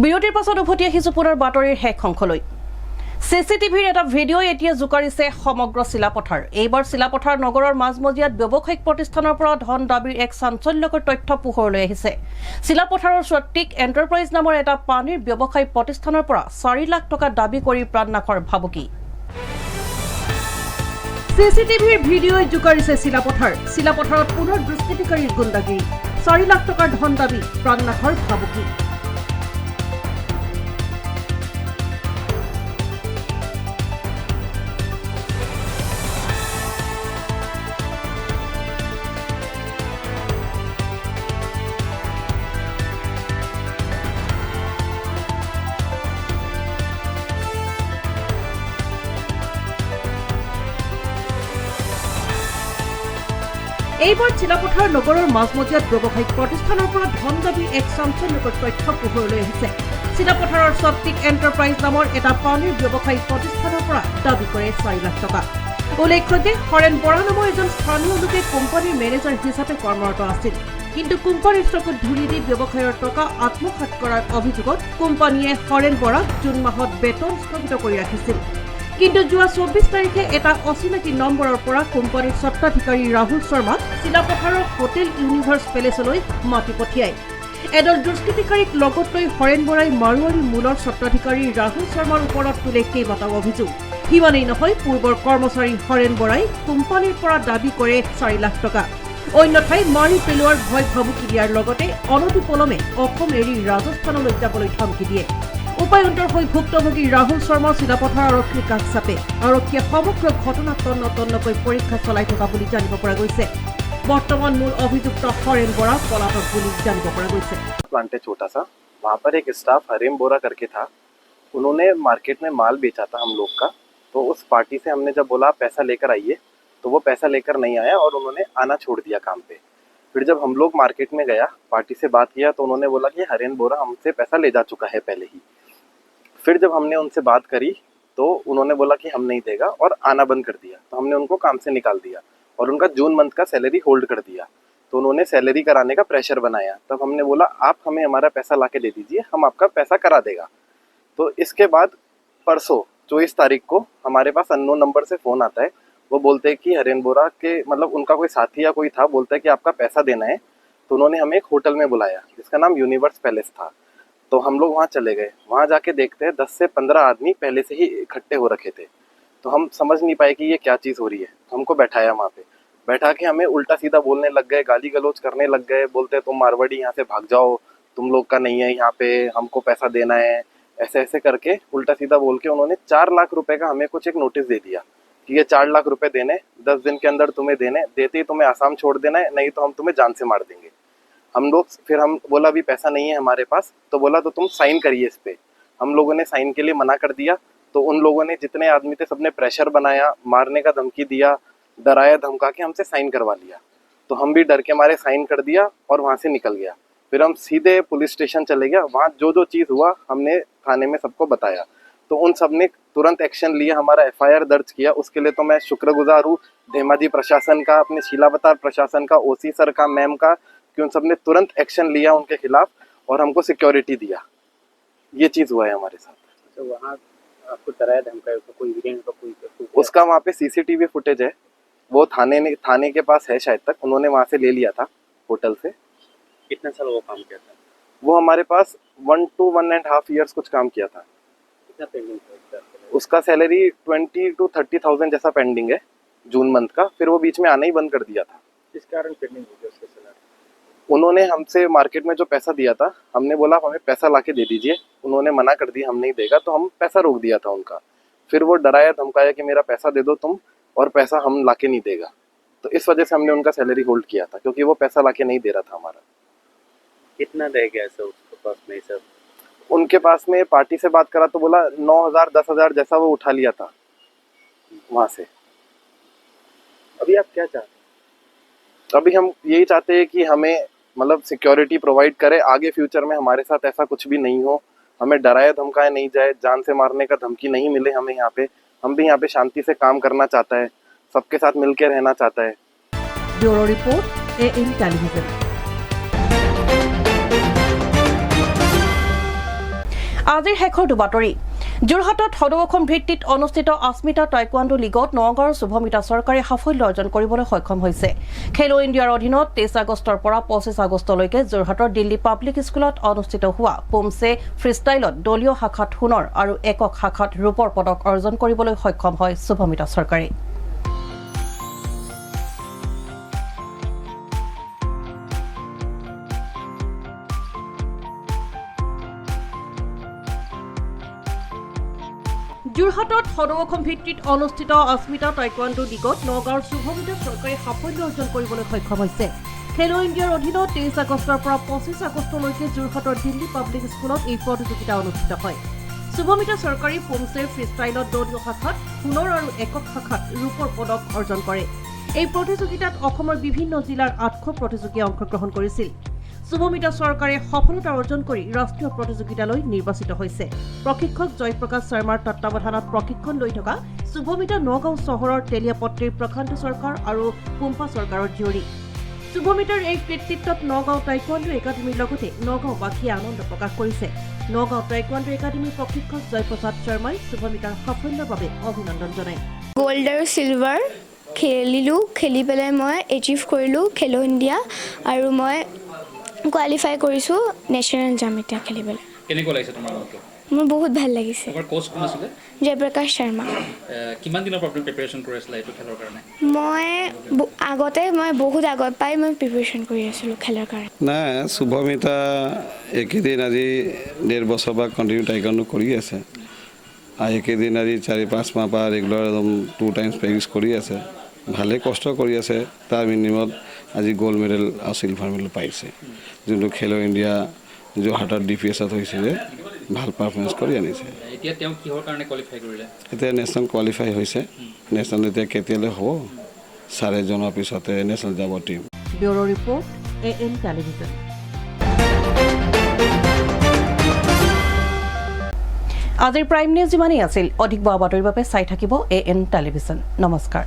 বিৰতিৰ পাছত উভতি আহিছো পুনৰ বাতৰিৰ শেষ অংশলৈ। CCTVৰ এটা ভিডিঅ'ই এতিয়া জোকাৰিছে সমগ্ৰ চিলাপথাৰ। এইবাৰ চিলাপথাৰ নগৰৰ মাজমজিয়াত ব্যৱসায়িক প্ৰতিষ্ঠানৰ পৰা ধন দাবীৰ এক চাঞ্চল্যকৰ তথ্য পোহৰলৈ আহিছে। চিলাপথাৰৰ স্বত্বিক এণ্টাৰপ্ৰাইজ নামৰ এটা পানীৰ ব্যৱসায়িক প্ৰতিষ্ঠানৰ পৰা 4 লাখ টকা দাবী কৰি প্ৰাণনাশৰ ভাবুকি। CCTVৰ ভিডিঅ'ই জোকাৰিছে চিলাপথাৰত পুনৰ দুষ্কৃতিকাৰীৰ গুণ্ডাগিৰি, 4 লাখ টকাৰ ধন দাবী, প্ৰাণনাশৰ ভাবুকি। এইবাৰ চিলাপথাৰ নগৰৰ মাজমজিয়াত ব্যৱসায়িক প্ৰতিষ্ঠানৰ পৰা ধন দাবীৰ এক চাঞ্চল্যকৰ তথ্য পোহৰলৈ আহিছে। চিলাপথাৰৰ স্বত্বিক এণ্টাৰপ্ৰাইজ নামৰ এটা পানীৰ ব্যৱসায়িক প্ৰতিষ্ঠানৰ পৰা দাবী কৰে 4 লাখ টকা। উল্লেখ্য যে হৰেণ বৰা নামৰ এজন স্থানীয় লোকে কোম্পানীৰ মেনেজাৰ হিচাপে কৰ্মৰত আছিল। কিন্তু কোম্পানীৰ চকুত ধূলি দি ব্যৱসায়ৰ টকা আত্মসাৎ কৰাৰ অভিযোগত কোম্পানীয়ে হৰেণ বৰাক জুন মাহত বেতন স্থগিত কৰি ৰাখিছিল। কিন্তু যোৱা 24 তাৰিখে এটা অচিনাকি নম্বৰৰ পৰা কোম্পানীৰ স্বত্বাধিকাৰী ৰাহুল শৰ্মাক চিলাপথাৰৰ হোটেল ইউনিভাৰ্ছ পেলেচলৈ মাতি পঠিয়ায়। এদল দুষ্কৃতিকাৰীক লগত লৈ হৰেণ বৰাই মাৰোৱাৰী মূলৰ স্বত্বাধিকাৰী ৰাহুল শৰ্মাৰ ওপৰত তোলে কেইবাটাও অভিযোগ। সিমানেই নহয়, পূৰ্বৰ কৰ্মচাৰী হৰেণ বৰাই কোম্পানীৰ পৰা দাবী কৰে 4 লাখ টকা। অন্যথাই মাৰি পেলোৱাৰ ভয় ভাবুকি দিয়াৰ লগতে অনতিপলমে অসম এৰি ৰাজস্থানলৈ যাবলৈ ধমকি দিয়ে। উপায়ন্তৰ হৈ ভুক্তভোগী ৰাহুল শৰ্মা চিলাপথাৰ আৰক্ষীৰ কাষ চাপে। আৰক্ষীয়ে সমগ্ৰ ঘটনা তন্নকৈ পৰীক্ষা চলাই থকা বুলি জানিব পৰা গৈছে। বৰ্তমান মূল অভিযুক্ত হৰেণ বৰা পলাতক বুলি জানিব পৰা গৈছে। प्लांट है छोटा सा, वहाँ पर एक स्टाफ हरेम बोरा करके था। उन्होंने मार्केट में माल बेचा था हम लोग का। तो उस पार्टी से हमने जब बोला पैसा लेकर आइए, तो वो पैसा लेकर नहीं आया और उन्होंने आना छोड़ दिया काम पे। फिर जब हम लोग मार्केट में गया, पार्टी से बात किया, तो उन्होंने बोला कि हरेन बोरा हमसे पैसा ले जा चुका है पहले ही। फिर जब हमने उनसे बात करी तो उन्होंने बोला कि हम नहीं देगा और आना बंद कर दिया। तो हमने उनको काम से निकाल दिया और उनका जून मंथ का सैलरी होल्ड कर दिया। तो उन्होंने सैलरी कराने का प्रेशर बनाया। तब हमने बोला आप हमें हमारा पैसा ला के दे दीजिए, हम आपका पैसा करा देगा। तो इसके बाद परसों 24 तारीख को हमारे पास अननोन नंबर से फ़ोन आता है। वो बोलते हैं कि हरेन बोरा के मतलब उनका कोई साथी या कोई था, बोलता है कि आपका पैसा देना है। तो उन्होंने हमें एक होटल में बुलाया जिसका नाम यूनिवर्स पैलेस था। तो हम लोग वहाँ चले गए। वहाँ जाके देखते हैं 10 से 15 आदमी पहले से ही इकट्ठे हो रखे थे। तो हम समझ नहीं पाए कि ये क्या चीज़ हो रही है। हमको बैठाया वहाँ पे, बैठा के हमें उल्टा सीधा बोलने लग गए, गाली गलौज करने लग गए। बोलते तुम मारवाड़ी यहाँ से भाग जाओ, तुम लोग का नहीं है यहाँ पे, हमको पैसा देना है। ऐसे ऐसे करके उल्टा सीधा बोल के उन्होंने 4 लाख रुपए का हमें कुछ एक नोटिस दे दिया कि ये 4 लाख रुपए देने, 10 दिन के अंदर तुम्हें देने, देते ही तुम्हें आसाम छोड़ देना है, नहीं तो हम तुम्हें जान से मार देंगे। हम बोला अभी पैसा नहीं है हमारे पास, तो बोला तो तुम साइन करिए इस पे। हम लोगों ने साइन के लिए मना कर दिया, तो उन लोगों ने जितने आदमी थे सबने प्रेशर बनाया, मारने का धमकी दिया, डराया धमका के हमसे साइन करवा लिया। तो हम भी डर के मारे साइन कर दिया और वहाँ से निकल गया। फिर हम सीधे पुलिस स्टेशन चले गया। वहाँ जो चीज़ हुआ हमने थाने में सबको बताया, तो उन सब ने तुरंत एक्शन लिया, हमारा FIR दर्ज किया। उसके लिए तो मैं शुक्रगुजार हूँ धेमाजी प्रशासन का, अपने शीलावतार प्रशासन का, OC सर का, मैम का, कि उन सब ने तुरंत एक्शन लिया उनके खिलाफ और हमको सिक्योरिटी दिया। ये चीज़ हुआ है हमारे साथ। तो वहाँ आपको डराया धमकाया, कोई एविडेंस का कोई उसका वहाँ पे CCTV फुटेज है, वो थाने के पास है शायद तक, उन्होंने वहाँ से ले लिया था होटल से। कितने साल वो काम किया था? वो हमारे पास 1 to 1.5 years कुछ काम किया था। कितना पेंडिंग था उसका सैलरी 20 to 30,000 जैसा पेंडिंग है जून मंथ का। फिर वो बीच में आना ही बंद कर दिया था। किस कारण पेंडिंग हो गया उसका सैलरी? उन्होंने हमसे मार्केट में जो पैसा दिया था, हमने बोला हमें पैसा लाके दे दीजिए, उन्होंने मना कर दिया हम नहीं देगा, तो हम पैसा रोक दिया था उनका। फिर वो डराया धमकाया कि मेरा पैसा दे दो तुम, और पैसा हम लाके नहीं देगा। तो इस वजह से हमने उनका सैलरी होल्ड किया था, क्योंकि वो पैसा लाके नहीं दे रहा था हमारा। कितना रह गया सर उसके पास में सब? उनके पास में पार्टी से बात करा तो बोला 9,000 10,000 जैसा वो उठा लिया था वहाँ से। अभी आप क्या चाहते हैं? अभी हम यही चाहते हैं कि हमें मतलब सिक्योरिटी प्रोवाइड करे, आगे फ्यूचर में हमारे साथ ऐसा कुछ भी नहीं हो, हमें डराया धमकाया नहीं जाए, जान से मारने का धमकी नहीं मिले हमें यहाँ पे। हम भी यहाँ पे शांति से काम करना चाहता है, सबके साथ मिलकर रहना चाहता है। Bureau report, AN television. আজিৰ শেষৰ দুবাতৰি। যোৰহাটত সদৌ অসম ভিত্তিত অনুষ্ঠিত আস্মিতা টাইকোৱাণ্ডো লীগত নগাঁৱৰ শুভমিতা চৰকাৰে সাফল্য অৰ্জন কৰিবলৈ সক্ষম হৈছে। খেলো ইণ্ডিয়াৰ অধীনত 23 আগষ্টৰ পৰা 25 আগষ্টলৈকে যোৰহাটৰ দিল্লী পাব্লিক স্কুলত অনুষ্ঠিত হোৱা পুমছে ফ্ৰীষ্টাইলত দলীয় শাখাত সোণৰ আৰু একক শাখাত ৰূপৰ পদক অৰ্জন কৰিবলৈ সক্ষম হয় শুভমিতা চৰকাৰে। যোৰহাটত সদৌ অসম ভিত্তিত অনুষ্ঠিত আস্মিতা টাইকোৱাণ্ডো লীগত নগাঁৱৰ শুভমিতা চৰকাৰে সাফল্য অৰ্জন কৰিবলৈ সক্ষম হৈছে। খেলো ইণ্ডিয়াৰ অধীনত 23 আগষ্টৰ পৰা 25 আগষ্টলৈকে যোৰহাটৰ দিল্লী পাব্লিক স্কুলত এই প্ৰতিযোগিতা অনুষ্ঠিত হয়। শুভমিতা চৰকাৰে পুমছে ফ্ৰীষ্টাইলত দলীয় শাখাত সোণৰ আৰু একক শাখাত ৰূপৰ পদক অৰ্জন কৰে। এই প্ৰতিযোগিতাত অসমৰ বিভিন্ন জিলাৰ 800 প্ৰতিযোগীয়ে অংশগ্ৰহণ কৰিছিল। শুভমিতা চৰকাৰে সফলতা অৰ্জন কৰি ৰাষ্ট্ৰীয় প্ৰতিযোগিতালৈ নিৰ্বাচিত হৈছে। প্ৰশিক্ষক জয়প্ৰকাশ শৰ্মাৰ তত্বাৱধানত প্ৰশিক্ষণ লৈ থকা শুভমিতা নগাঁও চহৰৰ তেলিয়াপট্টিৰ প্ৰশান্ত চৰকাৰ আৰু পুম্পা চৰকাৰৰ জীয়ৰী। শুভমিতাৰ এই কৃতিত্বত নগাঁও টাইকোৱাণ্ডো একাডেমীৰ লগতে নগাঁওবাসীয়ে আনন্দ প্ৰকাশ কৰিছে। নগাঁও টাইকোৱাণ্ডো একাডেমীৰ প্ৰশিক্ষক জয়প্ৰসাদ শৰ্মাই শুভমিতাৰ সাফল্যৰ বাবে অভিনন্দন জনায়। গোল্ড আৰু চিলভাৰ খেলিলোঁ, খেলি পেলাই মই এচিভ কৰিলোঁ খেলো ইণ্ডিয়া, আৰু মই কোৱালিফাই কৰিছোঁ নেশ্যনেল জাম এতিয়া খেলিবলৈ। কেনেকুৱা লাগিছে তোমাৰ মনটো? মোৰ বহুত ভাল লাগিছে। তোমাৰ কোচ কোন আছিলে? জয়প্ৰকাশ শৰ্মা। কিমান দিনৰ পৰা আপুনি প্ৰিপেৰেশ্যন কৰি আছিলে এইটো খেলৰ কাৰণে? মই বহুত আগৰ পৰাই মই প্ৰিপেৰেশ্যন কৰি আছিলোঁ খেলৰ কাৰণে। নাই, শুভমিতা এইকেইদিন আজি 1.5 বছৰ পৰা কণ্টিনিউ টাইকোৱাণ্ডো কৰি আছে। আৰু এইকেইদিন আজি 4-5 মাহ পৰা ৰেগুলাৰ একদম 2 টাইমছ প্ৰেক্টিছ কৰি আছে। ভালেই কষ্ট কৰি আছে। তাৰ বিনিময়ত আজি গ'ল্ড মেডেল আৰু চিলভাৰ মেডেল পাইছে, যোনটো খেলো ইণ্ডিয়া যোৰহাটত DPSত হৈছিলে, ভাল পাৰফৰ্মেঞ্চ কৰি আনিছে। এতিয়া তেওঁ কিহৰ কাৰণে কোৱালিফাই কৰিলে? এতিয়া নেশ্যনেল কোৱালিফাই হৈছে। নেশ্যনেল এতিয়া কেতিয়ালৈ হ'ব, ছাৰে জনোৱাৰ পিছতে নেশ্যনেল যাব team. Bureau report, AN television. আজিৰ প্ৰাইম নিউজ ইমানেই আছিল। অধিক বাতৰিৰ বাবে চাই থাকিব AN টেলিভিজন। নমস্কাৰ।